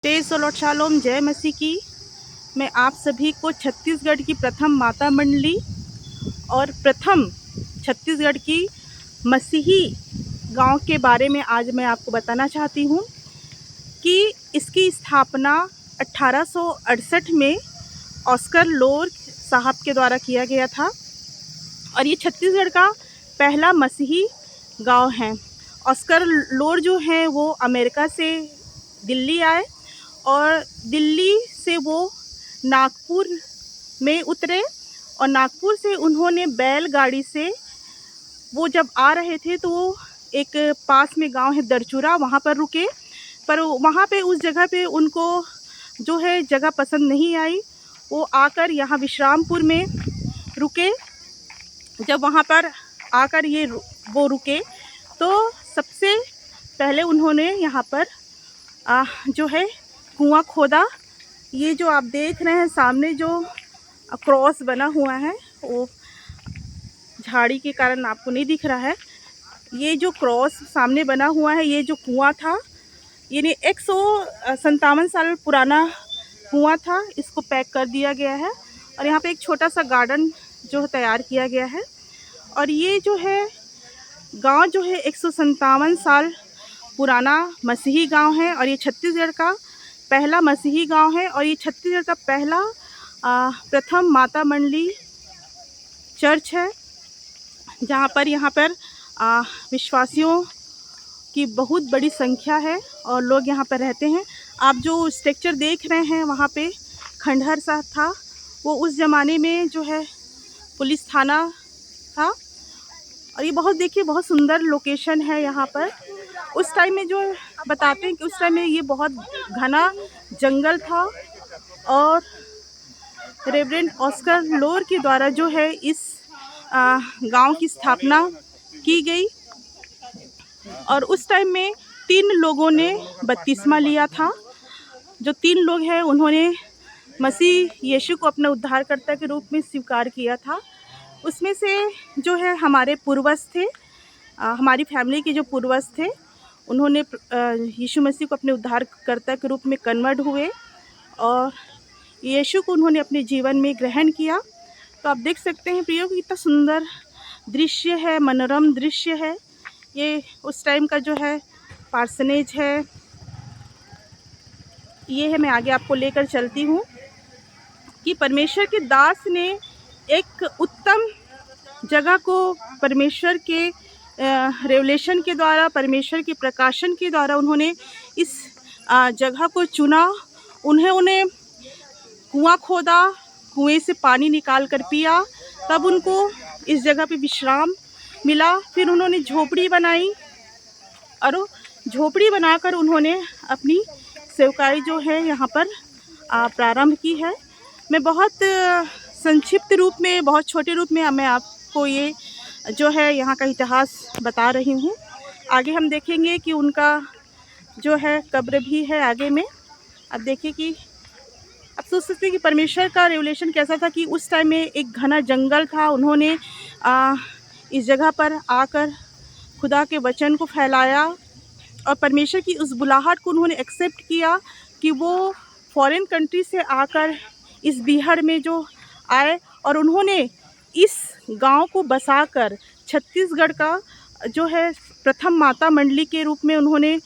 तेज slut shalom, जय मसीह की। मैं आप सभी को छत्तीसगढ़ की प्रथम माता मंडली और प्रथम छत्तीसगढ़ की मसीही गांव के बारे में आज मैं आपको बताना चाहती हूं कि इसकी स्थापना 1868 में ऑस्कर लोर साहब के द्वारा किया गया था और ये छत्तीसगढ़ का पहला मसीही गांव है। ऑस्कर लोर जो हैं वो अमेरिका से दिल्ली आए और दिल्ली से वो नागपुर में उतरे और नागपुर से उन्होंने बैलगाड़ी से वो जब आ रहे थे तो वो एक पास में गांव है दरचूरा, वहाँ पर रुके। पर वहाँ पे उस जगह पे उनको जो है जगह पसंद नहीं आई। वो आकर यहाँ विश्रामपुर में रुके। जब वहाँ पर आकर वो रुके तो सबसे पहले उन्होंने यहाँ पर जो है कुआं खोदा। ये जो आप देख रहे हैं सामने जो क्रॉस बना हुआ है वो झाड़ी के कारण आपको नहीं दिख रहा है। ये जो क्रॉस सामने बना हुआ है ये जो कुआं था, ये 157 साल पुराना कुआं था। इसको पैक कर दिया गया है और यहाँ पे एक छोटा सा गार्डन जो तैयार किया गया है। और ये जो है गांव जो है 157 साल पुराना मसीही गांव है और ये छत्तीसगढ़ का पहला मसीही गांव है और ये छत्तीसगढ़ का पहला प्रथम माता मंडली चर्च है, जहां पर यहाँ पर विश्वासियों की बहुत बड़ी संख्या है और लोग यहाँ पर रहते हैं। आप जो स्ट्रक्चर देख रहे हैं वहाँ पे खंडहर सा था, वो उस ज़माने में जो है पुलिस थाना था। और ये देखिए बहुत सुंदर लोकेशन है यहाँ पर। उस टाइम में जो बताते हैं कि उस टाइम में ये बहुत घना जंगल था और रेवरेंड ऑस्कर लोर के द्वारा जो है इस गांव की स्थापना की गई। और उस टाइम में 3 लोगों ने बपतिस्मा लिया था। जो 3 लोग हैं उन्होंने मसीह यीशु को अपने उद्धारकर्ता के रूप में स्वीकार किया था। उसमें से जो है हमारे पूर्वज थे, हमारी फैमिली के जो पूर्वज थे, उन्होंने यीशु मसीह को अपने उद्धारकर्ता के रूप में कन्वर्ट हुए और यीशु को उन्होंने अपने जीवन में ग्रहण किया। तो आप देख सकते हैं प्रियो कि कितना सुंदर दृश्य है, मनोरम दृश्य है। ये उस टाइम का जो है पार्सनेज है, ये है। मैं आगे आपको लेकर चलती हूँ कि परमेश्वर के दास ने एक उत्तम जगह को परमेश्वर के रेवलेशन के द्वारा, परमेश्वर के प्रकाशन के द्वारा उन्होंने इस जगह को चुना। उन्हें कुआं खोदा, कुएं से पानी निकाल कर पिया, तब उनको इस जगह पे विश्राम मिला। फिर उन्होंने झोपड़ी बनाई और झोपड़ी बनाकर उन्होंने अपनी सेवकाई जो है यहाँ पर प्रारंभ की है। मैं बहुत संक्षिप्त रूप में, बहुत छोटे रूप में मैं आपको ये जो है यहाँ का इतिहास बता रही हूँ। आगे हम देखेंगे कि उनका जो है कब्र भी है आगे में। अब देखिए कि अब सोच सकते हैं कि परमेश्वर का रेवलेशन कैसा था कि उस टाइम में एक घना जंगल था। उन्होंने इस जगह पर आकर खुदा के वचन को फैलाया और परमेश्वर की उस बुलाहट को उन्होंने एक्सेप्ट किया कि वो फॉरेन कंट्री से आकर इस बिहार में जो आए और उन्होंने इस गांव को बसाकर छत्तीसगढ़ का जो है प्रथम माता मंडली के रूप में उन्होंने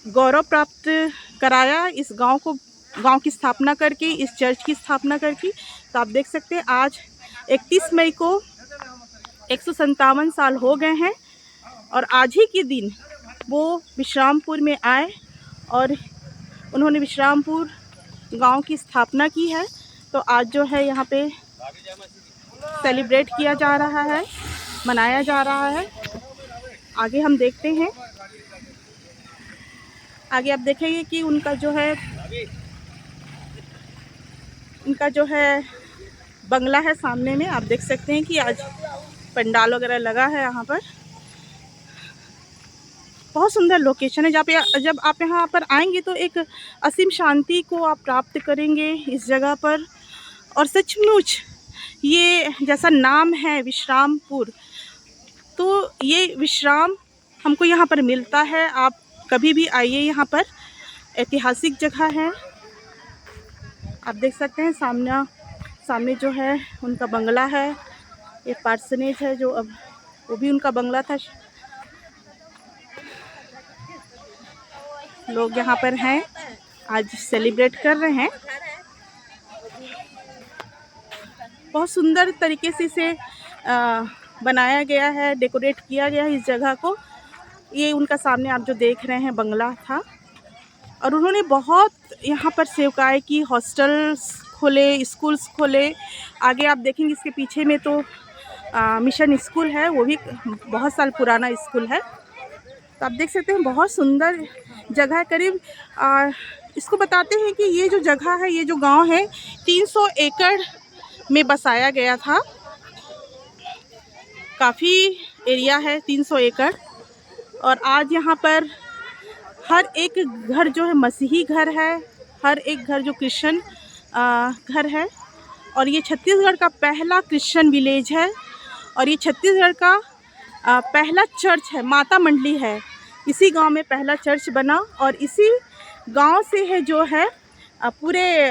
गौरव प्राप्त कराया। इस गांव की स्थापना करके, इस चर्च की स्थापना करके। तो आप देख सकते हैं आज 31 मई को 157 साल हो गए हैं और आज ही के दिन वो विश्रामपुर में आए और उन्होंने विश्रामपुर गांव की स्थापना की है। तो आज जो है यहाँ पे सेलिब्रेट किया जा रहा है, मनाया जा रहा है। आगे हम देखते हैं, आगे आप देखेंगे कि उनका जो है बंगला है सामने में। आप देख सकते हैं कि आज पंडाल वगैरह लगा है यहाँ पर। बहुत सुंदर लोकेशन है जब आप यहाँ पर आएंगे तो एक असीम शांति को आप प्राप्त करेंगे इस जगह पर। और सचमुच ये जैसा नाम है विश्रामपुर, तो ये विश्राम हमको यहाँ पर मिलता है। आप कभी भी आइए यहाँ पर ऐतिहासिक जगह है। आप देख सकते हैं सामने जो है उनका बंगला है, ये पार्सनेज है जो अब वो भी उनका बंगला था। लोग यहाँ पर हैं, आज सेलिब्रेट कर रहे हैं। बहुत सुंदर तरीके से इसे बनाया गया है, डेकोरेट किया गया है इस जगह को। ये उनका सामने आप जो देख रहे हैं बंगला था, और उन्होंने बहुत यहाँ पर सेवकाएं की, हॉस्टल्स खोले, स्कूल्स खोले। आगे आप देखेंगे इसके पीछे में तो मिशन स्कूल है, वो भी बहुत साल पुराना स्कूल है। तो आप देख सकते हैं बहुत सुंदर जगह है। करीब इसको बताते हैं कि ये जो जगह है, ये जो गांव है 300 एकड़ में बसाया गया था। काफ़ी एरिया है 300 एकड़, और आज यहाँ पर हर एक घर जो है मसीही घर है, हर एक घर जो क्रिश्चियन घर है। और ये छत्तीसगढ़ का पहला क्रिश्चियन विलेज है, और ये छत्तीसगढ़ का पहला चर्च है, माता मंडली है। इसी गांव में पहला चर्च बना, और इसी गांव से है जो है पूरे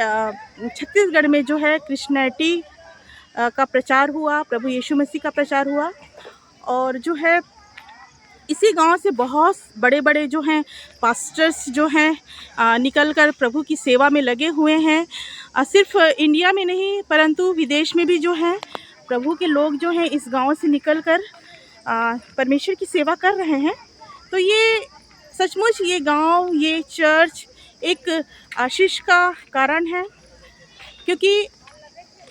छत्तीसगढ़ में जो है क्रिश्चियनिटी का प्रचार हुआ, प्रभु यीशु मसीह का प्रचार हुआ। और जो है इसी गांव से बहुत बड़े बड़े जो हैं पास्टर्स जो हैं निकल कर प्रभु की सेवा में लगे हुए हैं। सिर्फ इंडिया में नहीं परंतु विदेश में भी जो हैं प्रभु के लोग जो हैं इस गांव से निकल कर परमेश्वर की सेवा कर रहे हैं। तो ये सचमुच ये गांव, ये चर्च एक आशीष का कारण है, क्योंकि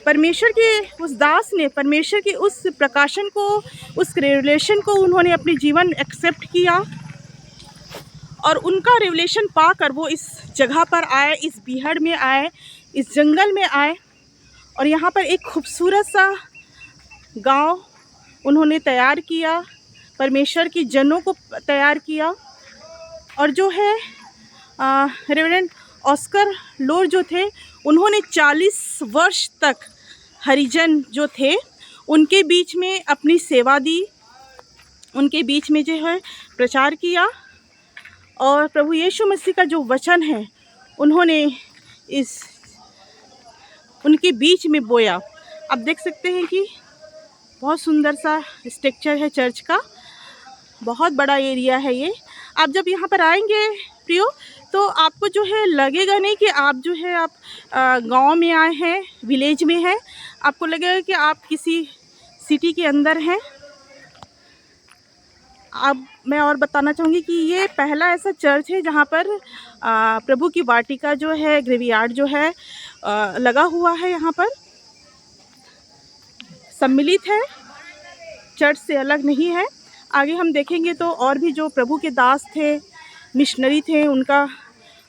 परमेश्वर के उस दास ने परमेश्वर के उस प्रकाशन को, उस रेवलेशन को उन्होंने अपने जीवन एक्सेप्ट किया, और उनका रेवलेशन पाकर वो इस जगह पर आए, इस बीहड़ में आए, इस जंगल में आए, और यहाँ पर एक खूबसूरत सा गांव उन्होंने तैयार किया, परमेश्वर की जनों को तैयार किया। और जो है रेवरेंड ऑस्कर लोर जो थे, उन्होंने 40 वर्ष तक हरिजन जो थे उनके बीच में अपनी सेवा दी, उनके बीच में जो है प्रचार किया, और प्रभु यीशु मसीह का जो वचन है उन्होंने इस उनके बीच में बोया। आप देख सकते हैं कि बहुत सुंदर सा स्ट्रक्चर है चर्च का, बहुत बड़ा एरिया है ये। आप जब यहाँ पर आएंगे प्रियो, तो आपको जो है लगेगा नहीं कि आप जो है आप गांव में आए हैं, विलेज में हैं। आपको लगेगा कि आप किसी सिटी के अंदर हैं। अब मैं और बताना चाहूँगी कि ये पहला ऐसा चर्च है जहाँ पर प्रभु की वाटिका जो है, ग्रेवयार्ड जो है लगा हुआ है, यहाँ पर सम्मिलित है, चर्च से अलग नहीं है। आगे हम देखेंगे तो और भी जो प्रभु के दास थे, मिशनरी थे, उनका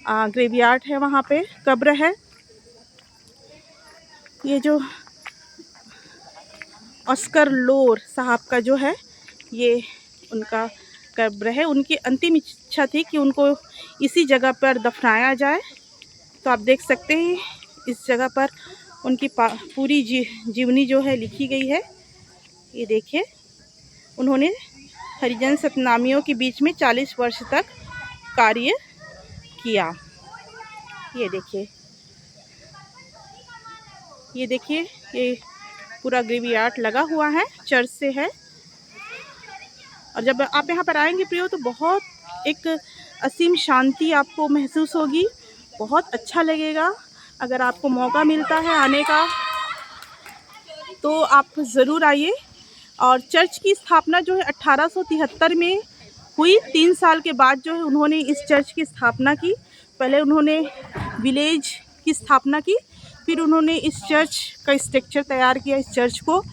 ग्रेवयार्ड है, वहाँ पे कब्र है। ये जो ऑस्कर लोर साहब का जो है ये उनका कब्र है। उनकी अंतिम इच्छा थी कि उनको इसी जगह पर दफनाया जाए। तो आप देख सकते हैं इस जगह पर उनकी पूरी जीवनी जो है लिखी गई है। ये देखिए, उन्होंने हरिजन सतनामियों के बीच में 40 वर्ष तक कार्य किया। ये देखिए, ये पूरा ग्रेवयार्ड लगा हुआ है, चर्च से है। और जब आप यहाँ पर आएंगे प्रियो, तो बहुत एक असीम शांति आपको महसूस होगी, बहुत अच्छा लगेगा। अगर आपको मौका मिलता है आने का तो आप ज़रूर आइए। और चर्च की स्थापना जो है 1873 में हुई। 3 साल के बाद जो है उन्होंने इस चर्च की स्थापना की। पहले उन्होंने विलेज की स्थापना की, फिर उन्होंने इस चर्च का स्ट्रक्चर तैयार किया, इस चर्च को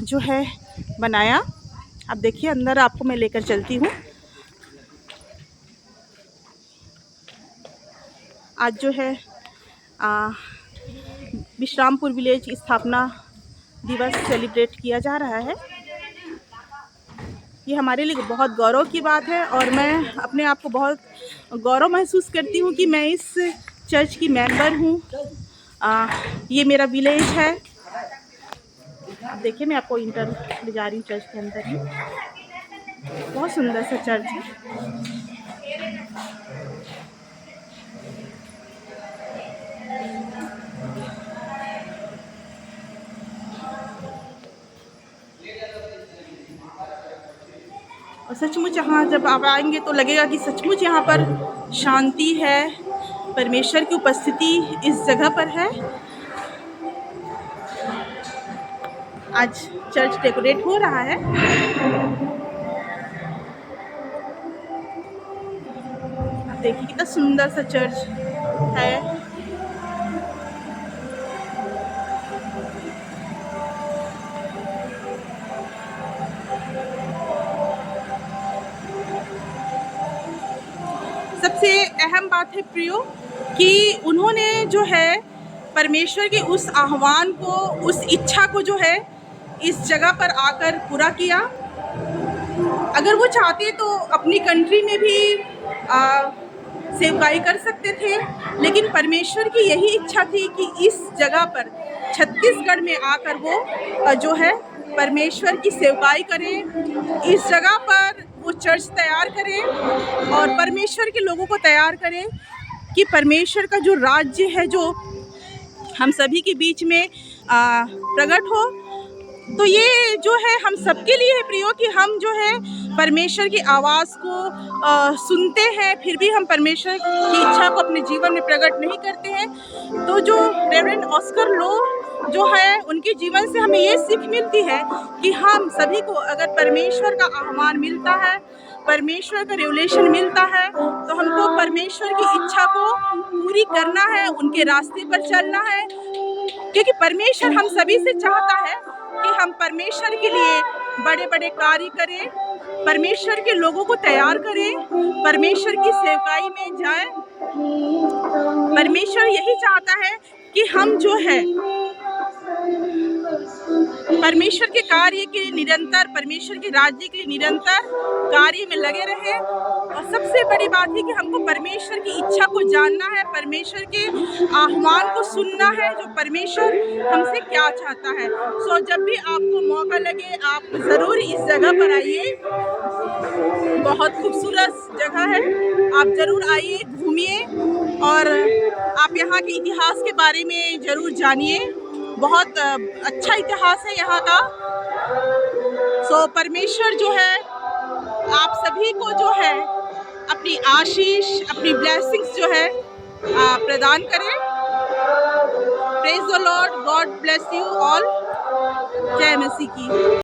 जो है बनाया। आप देखिए, अंदर आपको मैं लेकर चलती हूँ। आज जो है विश्रामपुर विलेज स्थापना दिवस सेलिब्रेट किया जा रहा है। ये हमारे लिए बहुत गौरव की बात है, और मैं अपने आप को बहुत गौरव महसूस करती हूँ कि मैं इस चर्च की मेंबर हूँ। ये मेरा विलेज है। अब देखिए, मैं आपको इंटर ले जा रही हूँ चर्च के अंदर ही। बहुत सुंदर सा चर्च है। और सचमुच यहाँ जब आप आएंगे तो लगेगा कि सचमुच यहाँ पर शांति है, परमेश्वर की उपस्थिति इस जगह पर है। आज चर्च डेकोरेट हो रहा है। आप देखिए कितना सुंदर सा चर्च है। सबसे अहम बात है प्रियो कि उन्होंने जो है परमेश्वर के उस आह्वान को, उस इच्छा को जो है इस जगह पर आकर पूरा किया। अगर वो चाहते तो अपनी कंट्री में भी सेवकाई कर सकते थे, लेकिन परमेश्वर की यही इच्छा थी कि इस जगह पर छत्तीसगढ़ में आकर वो जो है परमेश्वर की सेवकाई करें, इस जगह पर वो चर्च तैयार करें और परमेश्वर के लोगों को तैयार करें कि परमेश्वर का जो राज्य है जो हम सभी के बीच में प्रकट हो। तो ये जो है हम सबके लिए है प्रियो कि हम जो है परमेश्वर की आवाज़ को सुनते हैं, फिर भी हम परमेश्वर की इच्छा को अपने जीवन में प्रकट नहीं करते हैं। तो जो रेवरेंड ऑस्कर लो जो है उनके जीवन से हमें ये सीख मिलती है कि हम सभी को अगर परमेश्वर का आह्वान मिलता है, परमेश्वर का रेवलेशन मिलता है, तो हमको परमेश्वर की इच्छा को पूरी करना है, उनके रास्ते पर चलना है, क्योंकि परमेश्वर हम सभी से चाहता है कि हम परमेश्वर के लिए बड़े बड़े कार्य करें, परमेश्वर के लोगों को तैयार करें, परमेश्वर की सेवकाई में जाएं। परमेश्वर यही चाहता है कि हम जो है परमेश्वर के कार्य के लिए निरंतर, परमेश्वर के राज्य के लिए निरंतर कार्य में लगे रहें। और सबसे बड़ी बात है कि हमको परमेश्वर की इच्छा को जानना है, परमेश्वर के आह्वान को सुनना है, जो परमेश्वर हमसे क्या चाहता है। सो जब भी आपको मौका लगे आप ज़रूर इस जगह पर आइए, बहुत खूबसूरत जगह है, आप ज़रूर आइए, घूमिए और आप यहाँ के इतिहास के बारे में ज़रूर जानिए। बहुत अच्छा इतिहास है यहाँ का। सो परमेश्वर जो है आप सभी को जो है अपनी आशीष, अपनी ब्लेसिंग्स जो है प्रदान करें। Praise the Lord, God bless you all. जय मसीह की।